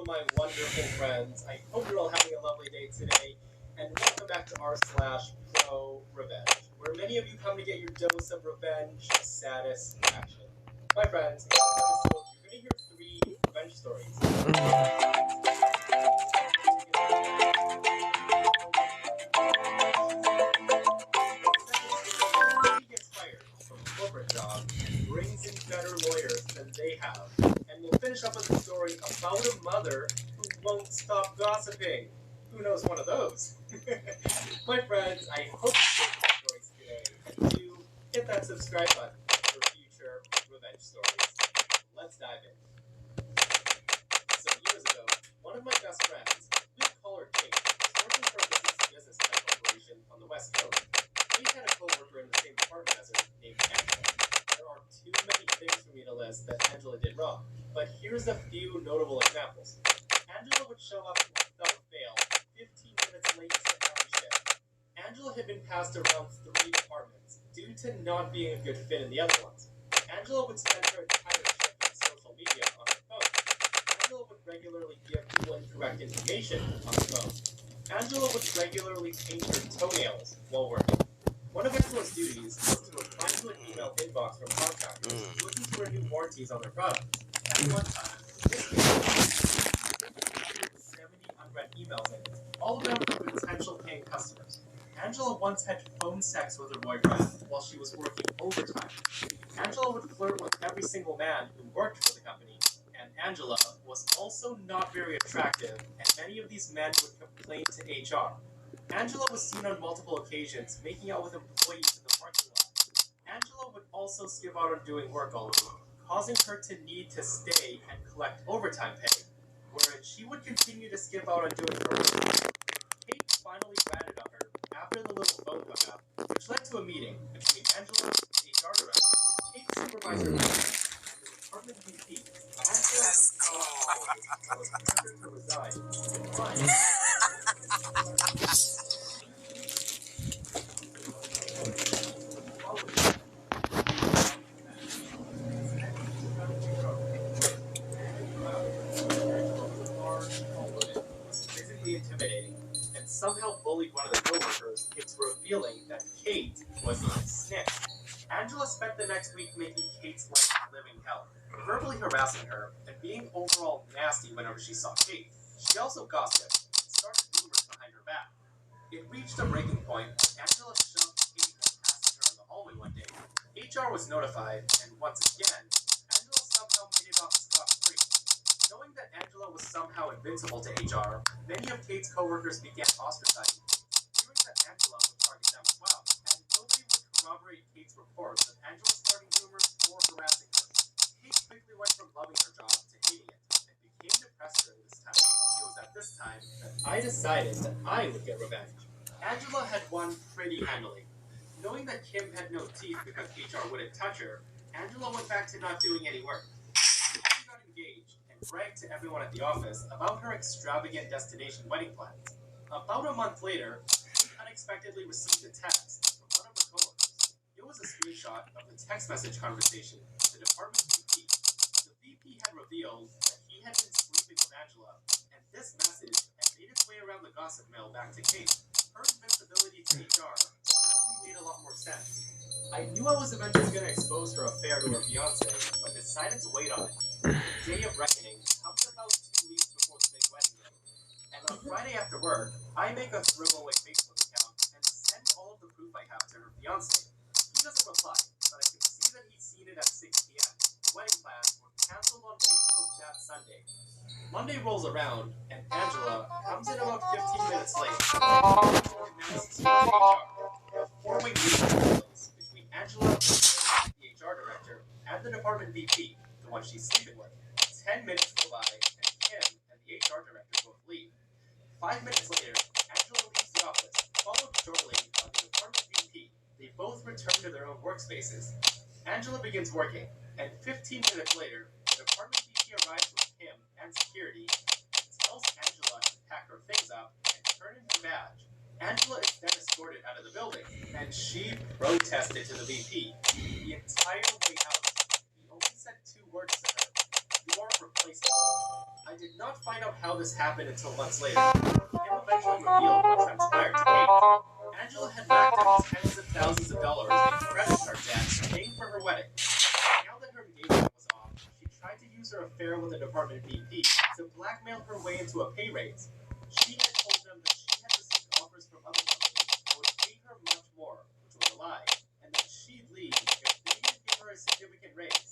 my wonderful friends. I hope you're all having a lovely day today, and welcome back to r/pro revenge, where many of you come to get your dose of revenge satisfaction. My friends, in this episode, you're going to hear 3 revenge stories. He gets fired from a corporate job and brings in better lawyers than they have. And we'll finish up with a story about a mother who won't stop gossiping. Who knows one of those? My friends, I hope you enjoyed the stories today. And do hit that subscribe button for future revenge stories. Let's dive in. So years ago, one of my best friends, we'll call her Kate, was working for a business tech corporation on the West Coast. Kate had a co-worker in the same department as her named Angela. There are too many things for me to list that Angela did wrong, but here's a few notable examples. Angela would show up without fail 15 minutes late to every shift. Angela had been passed around 3 departments due to not being a good fit in the other ones. Angela would spend her entire shift on social media on her phone. Angela would regularly give people incorrect information on the phone. Angela would regularly paint her toenails while working. One of Angela's duties was to reply to an email inbox from contractors looking to renew warranties on their products. At one time, this had 70 unread emails in it, all of them from potential paying customers. Angela once had phone sex with her boyfriend while she was working overtime. Angela would flirt with every single man who worked for the company, and Angela was also not very attractive, and many of these men would complain to HR. Angela was seen on multiple occasions making out with employees in the parking lot. Angela would also skip out on doing work all week, causing her to need to stay and collect overtime pay, whereas she would continue to skip out on doing her work. Kate finally ratted on her after the little phone hung up, which led to a meeting between Angela, the HR director, Kate's supervisor, and the department VP. Angela was pressured to resign and declined. Was physically intimidating and somehow bullied one of the coworkers into revealing that Kate was a snitch. Angela spent the next week making Kate's life a living hell, verbally harassing her and being overall nasty whenever she saw Kate. She also gossiped and started rumors behind her back. It reached a breaking point when Angela shoved Kate while passing her in the hallway one day. HR was notified, and once again, Angela somehow made it off scot-free. Knowing that Angela was somehow invincible to HR, many of Kate's coworkers began ostracizing Kate, fearing that Angela would target them as well, and nobody would corroborate Kate's reports of Angela starting rumors or harassing her. Kate quickly went from loving her job to hating it, and became depressed during this time. It was at this time that I decided that I would get revenge. Angela had won pretty handily. Knowing that Kim had no teeth because HR wouldn't touch her, Angela went back to not doing any work. She got engaged and bragged to everyone at the office about her extravagant destination wedding plans. About a month later, she unexpectedly received a text from one of her coworkers. It was a screenshot of the text message conversation with the department VP. The VP had revealed that he had been sleeping with Angela, and this message had made its way around the gossip mill back to Kate. Her invincibility to HR suddenly made a lot more sense. I knew I was eventually going to expose her affair to her fiance, but decided to wait on it. The day of reckoning comes about 2 weeks before the big wedding day. And on Friday after work, I make a throwaway Facebook account and send all of the proof I have to her fiance. He doesn't reply, but I can see that he's seen it at 6 p.m. The wedding plans were canceled on Facebook that Sunday. Monday rolls around, and Angela comes in about 15 minutes late. Announces to HR. A 4-way meeting takes place between Angela, the HR director, and the department VP, the one she's sleeping with. 10 minutes go by, and Kim and the HR director both leave. 5 minutes later, Angela leaves the office, followed shortly by the department VP. They both return to their own workspaces. Angela begins working, and 15 minutes later, the department VP arrives with Kim and security and tells Angela to pack her things up and turn in her badge. Angela is then escorted out of the building, and she protested to the VP. The entire way out, he only said 2 words to her: "You are replaceable." I did did not find out how this happened until months later. Kim eventually revealed what transpired to Kate. Angela had racked up tens of thousands of dollars in credit card debt paying for her wedding. Now that her engagement was off, she tried to use her affair with the department VP to blackmail her way into a pay raise. She had told them that she had received offers from other companies that would pay her much more, which was a lie, and that she'd leave if they didn't give her a significant raise.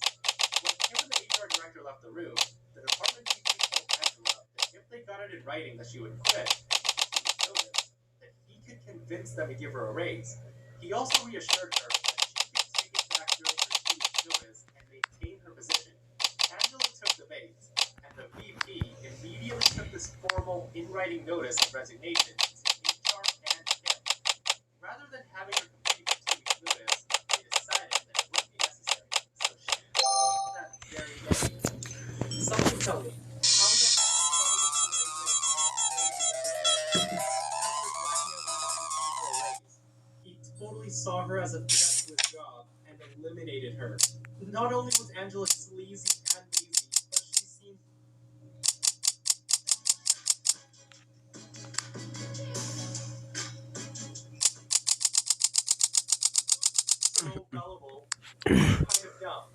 When Kim and the HR director left the room, the department VP told Angela that if they got it in writing that she would quit and give 2 weeks notice, that he could convince them to give her a raise. He also reassured her that she could take it back during her 2 weeks notice and maintain her position. Angela took the bait, and the VP immediately took this formal, in-writing notice of resignation to HR and Kim. Rather than having her complete the 2 weeks notice, they decided that it wouldn't be necessary, so she left that very day. Something tell me, how the heck he totally saw her as a threat to his job and eliminated her. Not only was Angela sleazy and lazy, but she seemed so gullible, kind of dumb.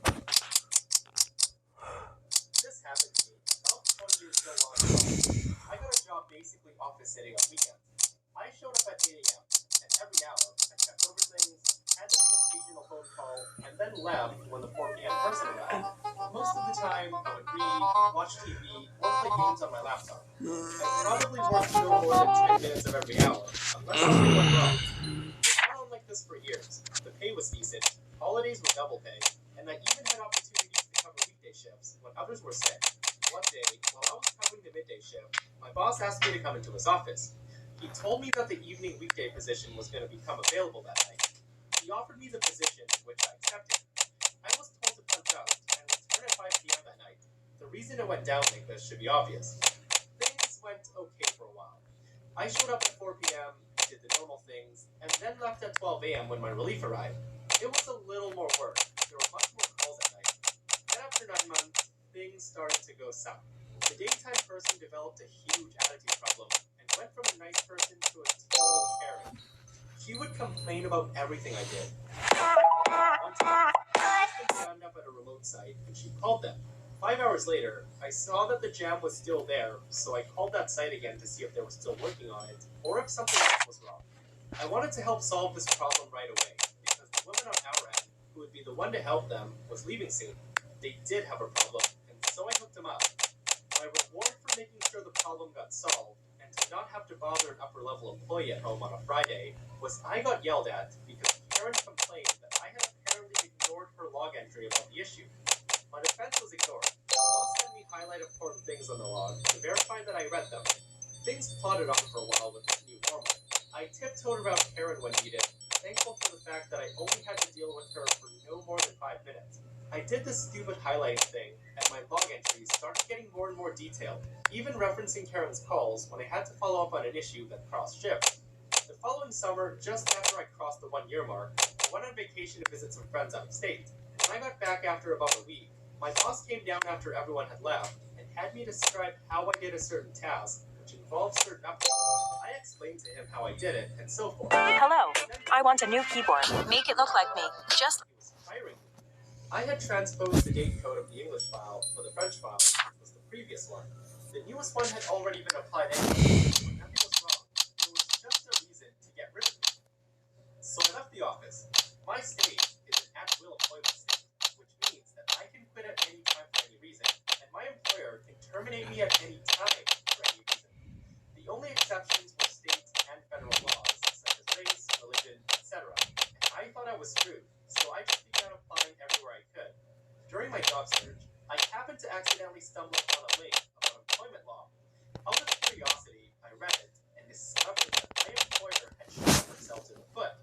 This happened to me about 20 years ago while I was college. I got a job basically office sitting on weekends. I showed up at 8 a.m. and every hour I checked over things, handled the occasional phone call, and then left when the 4 p.m. person arrived. Most of the time, I would read, watch TV, or play games on my laptop. I probably worked no more than 10 minutes of every hour, unless something went wrong. It went on like this for years. The pay was decent, holidays were double pay, and I even had opportunities to cover weekday shifts when others were sick. One day, while I was covering the midday shift, my boss asked me to come into his office. He told me that the evening weekday position was going to become available that night. He offered me the position, which I accepted. I was told to punch out and return at 5 p.m. that night. The reason it went down like this should be obvious. Things went okay for a while. I showed up at 4 p.m., did the normal things, and then left at 12 a.m. when my relief arrived. It was a little more work. There were much more calls at night. Then after 9 months, things started to go south. The daytime person developed a huge attitude problem and went from a nice person to a total Karen. She would complain about everything I did. One time, I was jammed up at a remote site, and she called them. 5 hours later, I saw that the jam was still there, so I called that site again to see if they were still working on it, or if something else was wrong. I wanted to help solve this problem right away, because the woman on our end, who would be the one to help them, was leaving soon. They did have a problem, and so I hooked them up. My reward for making sure the problem got solved, and to not have to bother an upper-level employee at home on a Friday, was I got yelled at because Karen complained that I had apparently ignored her log entry about the issue. My defense was ignored. The boss had me highlight important things on the log to verify that I read them. Things plodded on for a while with this new normal. I tiptoed around Karen when needed, thankful for the fact that I only had to deal with her for no more than 5 minutes. I did this stupid highlighting thing, and my log entries started getting more and more detailed, even referencing Karen's calls when I had to follow up on an issue that crossed shifts. The following summer, just after I crossed the 1-year mark, I went on vacation to visit some friends out of state. When I got back after about a week, my boss came down after everyone had left and had me describe how I did a certain task, which involved certain updates. I explained to him how I did it, and so forth. Hello, I want a new keyboard. Make it look like me. Just He was firing me. I had transposed the date code of the English file for the French file, which was the previous one. The newest one had already been applied anyway, but nothing was wrong. There was just a reason to get rid of me. So I left the office. My state is an at-will employment state, which means that I can quit at any time for any reason, and my employer can terminate me at any time for any reason. The only exceptions were state and federal laws, such as race, religion, etc. And I thought I was screwed, so I just began applying everywhere I could. During my job search, I happened to accidentally stumble upon a link about employment law. Out of curiosity, I read it and discovered that my employer had shot themselves in the foot.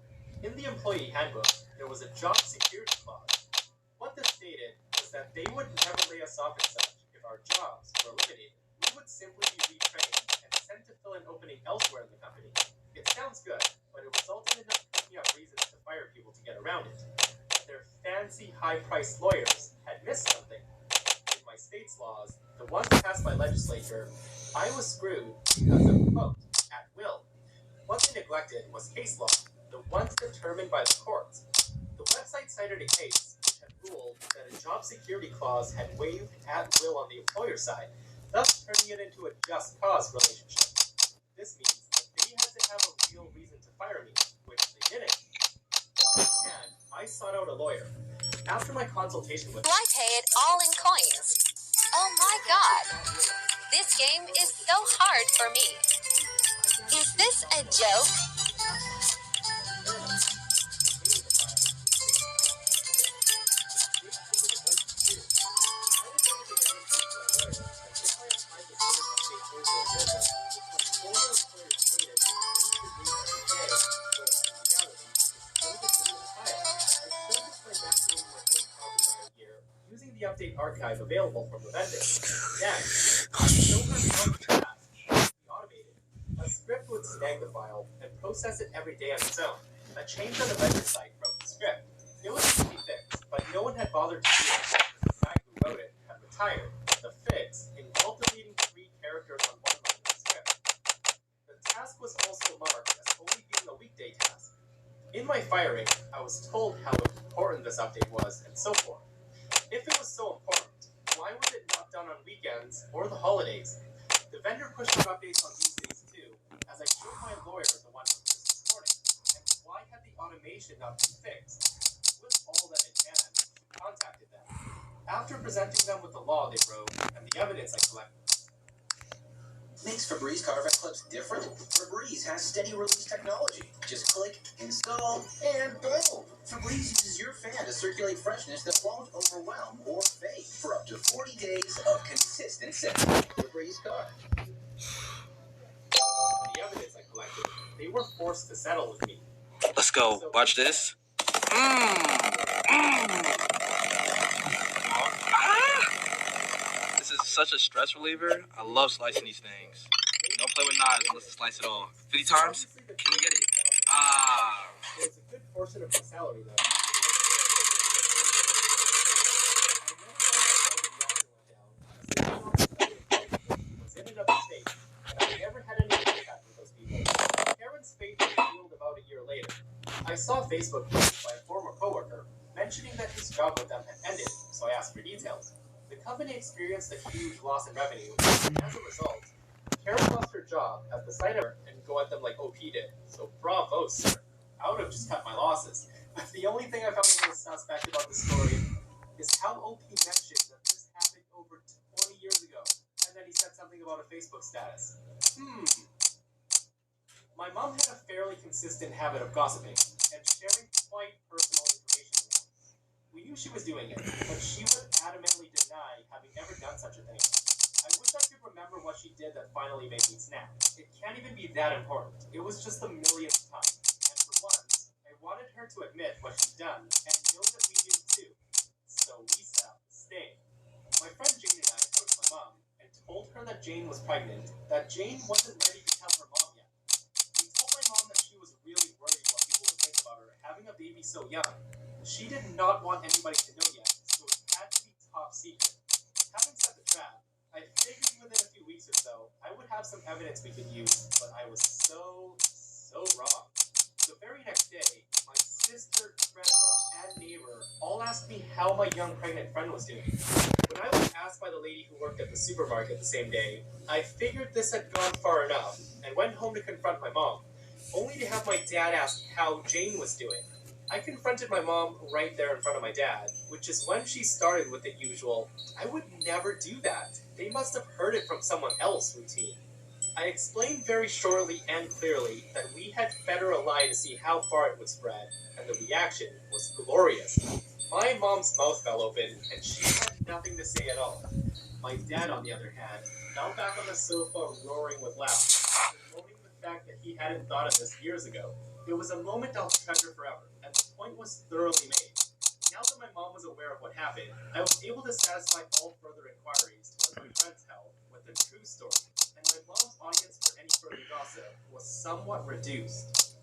In the employee handbook, there was a job security clause. What this stated was that they would never lay us off as such if our jobs were eliminated. We would simply be retrained and sent to fill an opening elsewhere in the company. It sounds good, but it resulted in them picking up reasons to fire people to get around it. Their fancy, high-priced lawyers had missed something. In my state's laws, The ones passed by legislature, I was screwed because of, quote, at will. What they neglected was case law, the ones determined by the courts. The website cited a case which had ruled that a job security clause had waived at will on the employer side, thus turning it into a just cause relationship. This means that they had to have a real reason to fire me, which they didn't. And I sought out a lawyer. After my consultation with Do I pay it all in coins? Oh my god. This game is so hard for me. Is this a joke? using the update archive available from the vendor. Then, the automated. A script would snag the file and process it every day on its own. A change on the vendor site wrote the script. It was easy to fix, but no one had bothered to do it because the guy who wrote it had retired. The fix involved deleting 3 characters on one line of the script. The task was also marked as only being a weekday task. In my firing, I was told how important this update was, and so forth. If it was so important, why was it not done on weekends or the holidays? The vendor pushed for updates on these days too, as I showed my lawyer the one from this morning. And why had the automation not been fixed? With all that in hand, I contacted them. After presenting them with the law they wrote and the evidence I collected. Makes Febreze car vent clips different? Febreze has steady release technology. Just click, install, and boom! Febreze uses your fan to circulate freshness that won't overwhelm or fade for up to 40 days of consistent scent. Febreze car. The evidence I collected, they were forced to settle with me. Let's go. Watch this. This is such a stress reliever. I love slicing these things. Don't play with knives unless it's slice it all. 50 times? Can you get it? There's a good portion of my salary though. Was in another state, and I never had any contact with those people. Karen's fate was revealed about a year later. I saw a Facebook post by a former coworker mentioning that his job with them had ended, so I asked for details. The company experienced a huge loss in revenue, and as a result, Karen lost her job as the site owner and go at them like OP did. So bravo, sir. I would have just cut my losses. But the only thing I found a little suspect about the story is how OP mentioned that this happened over 20 years ago, and then he said something about a Facebook status. My mom had a fairly consistent habit of gossiping and sharing quite personal information with me. We knew she was doing it, but she would adamantly deny having ever done such a thing. I wish I could remember what she did that finally made me snap. It can't even be that important. It was just the millionth time. And for once, I wanted her to admit what she'd done and know that we knew too. So we stopped staying. My friend Jane and I approached my mom and told her that Jane was pregnant, that Jane wasn't ready to tell her mom yet. We told my mom that she was really worried what people would think about her having a baby so young. She did not want anybody to know yet, so it had to be top secret. Having set the trap, I figured within a few weeks or so, I would have some evidence we could use, but I was so wrong. The very next day, my sister, grandma, and neighbor all asked me how my young pregnant friend was doing. When I was asked by the lady who worked at the supermarket the same day, I figured this had gone far enough, and went home to confront my mom, only to have my dad ask how Jane was doing. I confronted my mom right there in front of my dad, which is when she started with the usual, "I would never do that. They must have heard it from someone else" routine. I explained very shortly and clearly that we had fed her a lie to see how far it would spread, and the reaction was glorious. My mom's mouth fell open, and she had nothing to say at all. My dad, on the other hand, fell back on the sofa roaring with laughter, bemoaning the fact that he hadn't thought of this years ago. It was a moment I'll treasure forever, and the point was thoroughly made. Now that my mom was aware of what happened, I was able to satisfy all further inquiries towards my friend's health with the true story, and my mom's audience for any further gossip was somewhat reduced.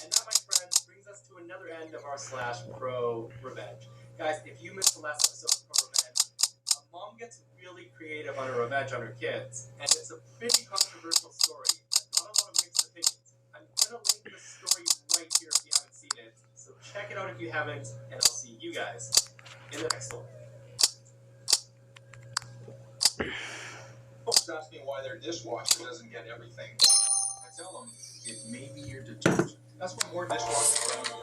And that, my friends, brings us to another end of our /pro revenge. Guys, if you missed the last episode of Pro Revenge, a mom gets really creative on her revenge on her kids, and it's a pretty controversial story and not a lot of mixed opinions. I'm gonna link the story right here if you haven't seen it, so check it out if you haven't, and I'll see you guys in the next one. Folks ask me why their dishwasher doesn't get everything. I tell them it may be your detergent. That's why more dishwashers around the